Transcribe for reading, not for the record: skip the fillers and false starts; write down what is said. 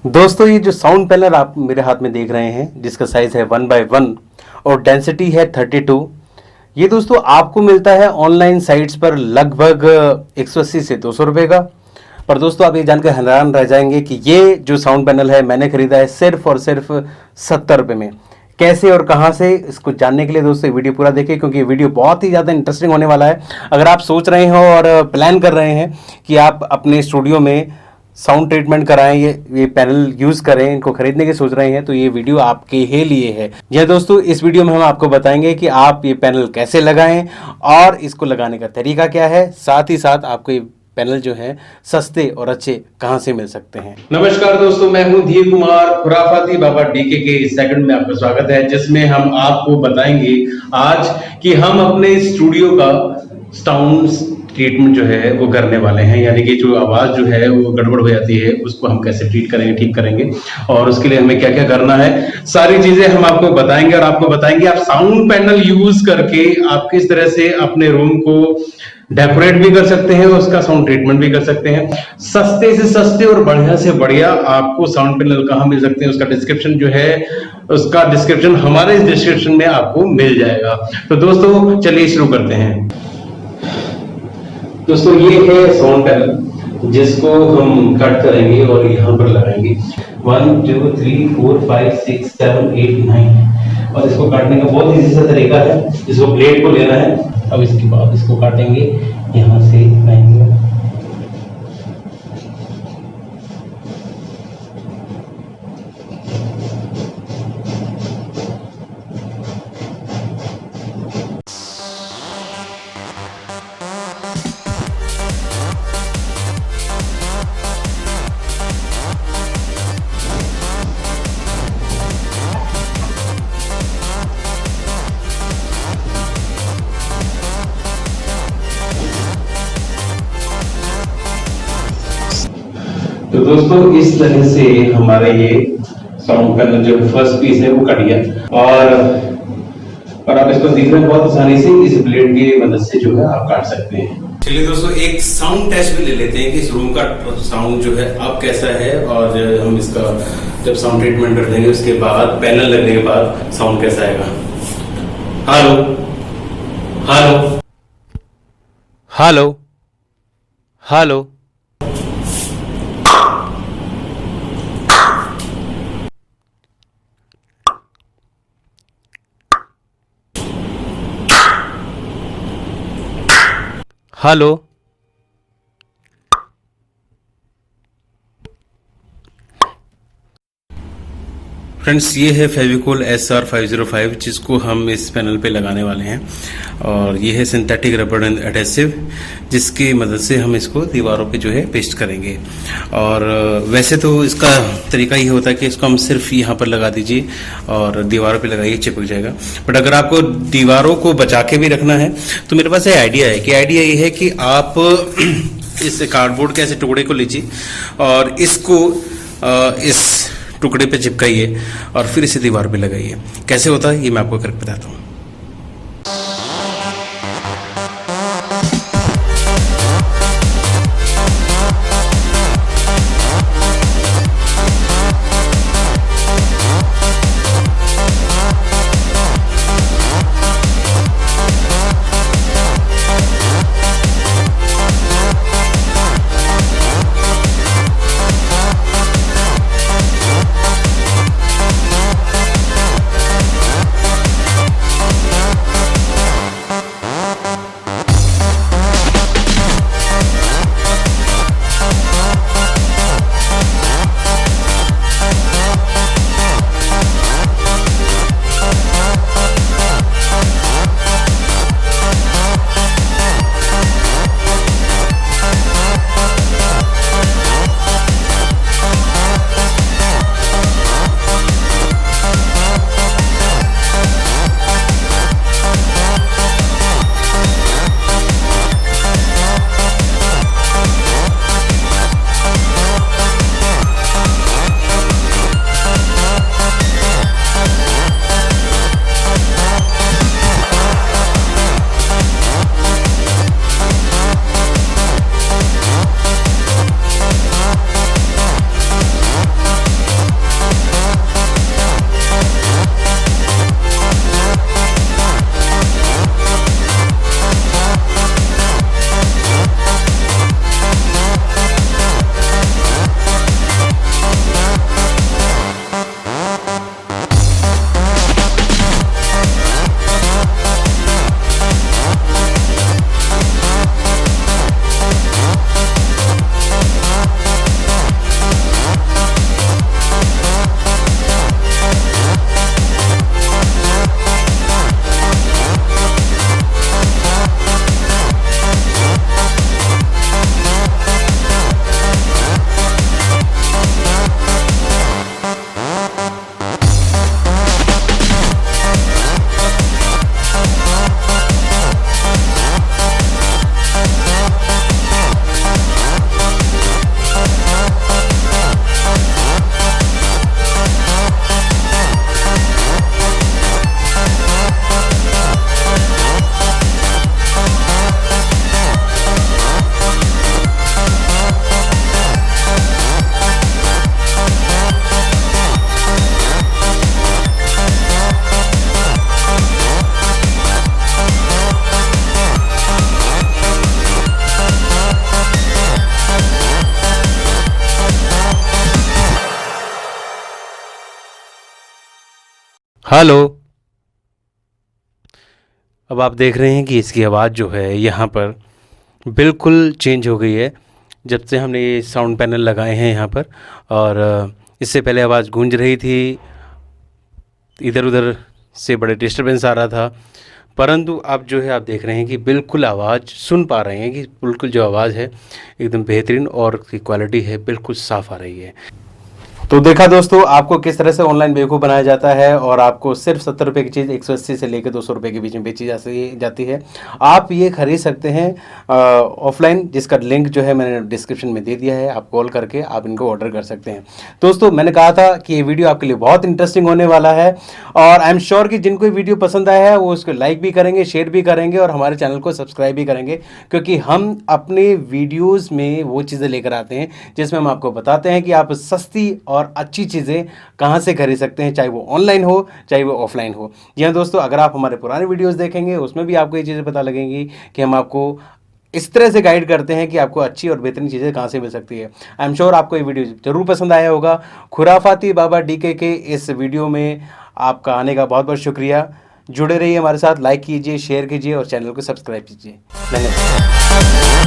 दोस्तों ये जो साउंड पैनल आप मेरे हाथ में देख रहे हैं जिसका साइज है 1x1 और डेंसिटी है 32। ये दोस्तों आपको मिलता है ऑनलाइन साइट्स पर लगभग 180 से 200 रुपये का। पर दोस्तों आप ये जानकर हैरान रह जाएंगे कि ये जो साउंड पैनल है मैंने खरीदा है सिर्फ और सिर्फ 70 रुपये में। कैसे और कहाँ से, इसको जानने के लिए दोस्तों वीडियो पूरा देखिए क्योंकि ये वीडियो बहुत ही ज़्यादा इंटरेस्टिंग होने वाला है। अगर आप सोच रहे हो और प्लान कर रहे हैं कि आप अपने स्टूडियो में साउंड ट्रीटमेंट कराएं, ये पैनल यूज़ करें, इनको खरीदने की सोच रहे हैं तो ये वीडियो आपके ही लिए है। जी दोस्तों, इस वीडियो में हम आपको बताएंगे कि आप ये पैनल कैसे लगाएं और इसको लगाने का तरीका क्या है, साथ ही साथ आपको ये पैनल जो है सस्ते और अच्छे कहां से मिल सकते हैं। नमस्कार दोस्तों, मैं हूं धीर कुमार, खुराफाती बाबा डीके के इस सेकंड में आपका स्वागत है जिसमें हम आपको बताएंगे आज कि हम अपने स्टूडियो का साउंड ट्रीटमेंट जो है वो करने वाले हैं। यानी कि जो आवाज जो है वो गड़बड़ हो जाती है उसको हम कैसे ट्रीट करेंगे, ठीक करेंगे और उसके लिए हमें क्या क्या करना है, सारी चीजें हम आपको बताएंगे। और आपको बताएंगे आप साउंड पैनल यूज करके आप किस तरह से अपने रूम को डेकोरेट भी कर सकते हैं, उसका साउंड ट्रीटमेंट भी कर सकते हैं। सस्ते से सस्ते और बढ़िया से बढ़िया आपको साउंड पैनल कहाँ मिल सकते हैं उसका डिस्क्रिप्शन जो है, उसका डिस्क्रिप्शन हमारे इस डिस्क्रिप्शन में आपको मिल जाएगा। तो दोस्तों चलिए शुरू करते हैं। दोस्तों ये है साउंड पैनल जिसको हम कट करेंगे और यहाँ पर लगाएंगे 1 2 3 4 5 6 7 8 9 और इसको काटने का बहुत इजी सा तरीका है। इसको ब्लेड को लेना है, अब इसके बाद इसको काटेंगे, यहाँ से लाएंगे। तो दोस्तों इस तरह से हमारा ये साउंड पैनल जो फर्स्ट पीस है वो कट गया और आप इसको देख रहे हैं बहुत आसानी से इस ब्लेड की मदद से जो है आप काट सकते हैं। चलिए दोस्तों एक साउंड टेस्ट भी ले लेते हैं कि इस रूम का साउंड जो है अब कैसा है और हम इसका जब साउंड ट्रीटमेंट कर देंगे उसके बाद पैनल लगने के बाद साउंड कैसा आएगा। Hello hello hello hello hello. Friends ये है फेविकोल SR 505 जिसको हम इस पैनल पे लगाने वाले हैं और ये है सिंथेटिक रबर एंड एडेसिव जिसकी मदद से हम इसको दीवारों पे जो है पेस्ट करेंगे। और वैसे तो इसका तरीका ये होता है कि इसको हम सिर्फ यहाँ पर लगा दीजिए और दीवारों पे लगाइए, चिपक जाएगा। बट अगर आपको दीवारों को बचा के भी रखना है तो मेरे पास आइडिया है कि आइडिया ये है कि आप इस कार्डबोर्ड के ऐसे टुकड़े को लीजिए और इसको इस टुकड़े पे चिपकाइए और फिर इसे दीवार पे लगाइए। कैसे होता है ये मैं आपको करके बताता हूँ। हेलो। अब आप देख रहे हैं कि इसकी आवाज़ जो है यहाँ पर बिल्कुल चेंज हो गई है जब से हमने ये साउंड पैनल लगाए हैं यहाँ पर। और इससे पहले आवाज़ गूंज रही थी, इधर उधर से बड़े डिस्टरबेंस आ रहा था, परंतु अब जो है आप देख रहे हैं कि बिल्कुल आवाज़ सुन पा रहे हैं कि बिल्कुल जो आवाज़ है एकदम बेहतरीन और उसकी क्वालिटी है बिल्कुल साफ़ आ रही है। तो देखा दोस्तों आपको किस तरह से ऑनलाइन बेवकूफ़ बनाया जाता है और आपको सिर्फ 70 रुपये की चीज़ 180 से लेकर 200 रुपये के बीच में बेची जाती है। आप ये खरीद सकते हैं ऑफलाइन, जिसका लिंक जो है मैंने डिस्क्रिप्शन में दे दिया है। आप कॉल करके आप इनको ऑर्डर कर सकते हैं। दोस्तों मैंने कहा था कि ये वीडियो आपके लिए बहुत इंटरेस्टिंग होने वाला है और आई एम श्योर कि जिनको ये वीडियो पसंद आया है वो उसको लाइक भी करेंगे, शेयर भी करेंगे और हमारे चैनल को सब्सक्राइब भी करेंगे, क्योंकि हम अपने वीडियोज़ में वो चीज़ें लेकर आते हैं जिसमें हम आपको बताते हैं कि आप सस्ती और अच्छी चीज़ें कहाँ से खरीद सकते हैं, चाहे वो ऑनलाइन हो चाहे वो ऑफलाइन हो। जी हाँ दोस्तों, अगर आप हमारे पुराने वीडियोस देखेंगे उसमें भी आपको ये चीज़ें पता लगेंगी कि हम आपको इस तरह से गाइड करते हैं कि आपको अच्छी और बेहतरीन चीज़ें कहाँ से मिल सकती है। आई एम श्योर आपको ये वीडियो ज़रूर पसंद आया होगा। खुराफाती बाबा DK के इस वीडियो में आपका आने का बहुत बहुत शुक्रिया। जुड़े रहिए हमारे साथ, लाइक कीजिए, शेयर कीजिए और चैनल को सब्सक्राइब कीजिए। धन्यवाद।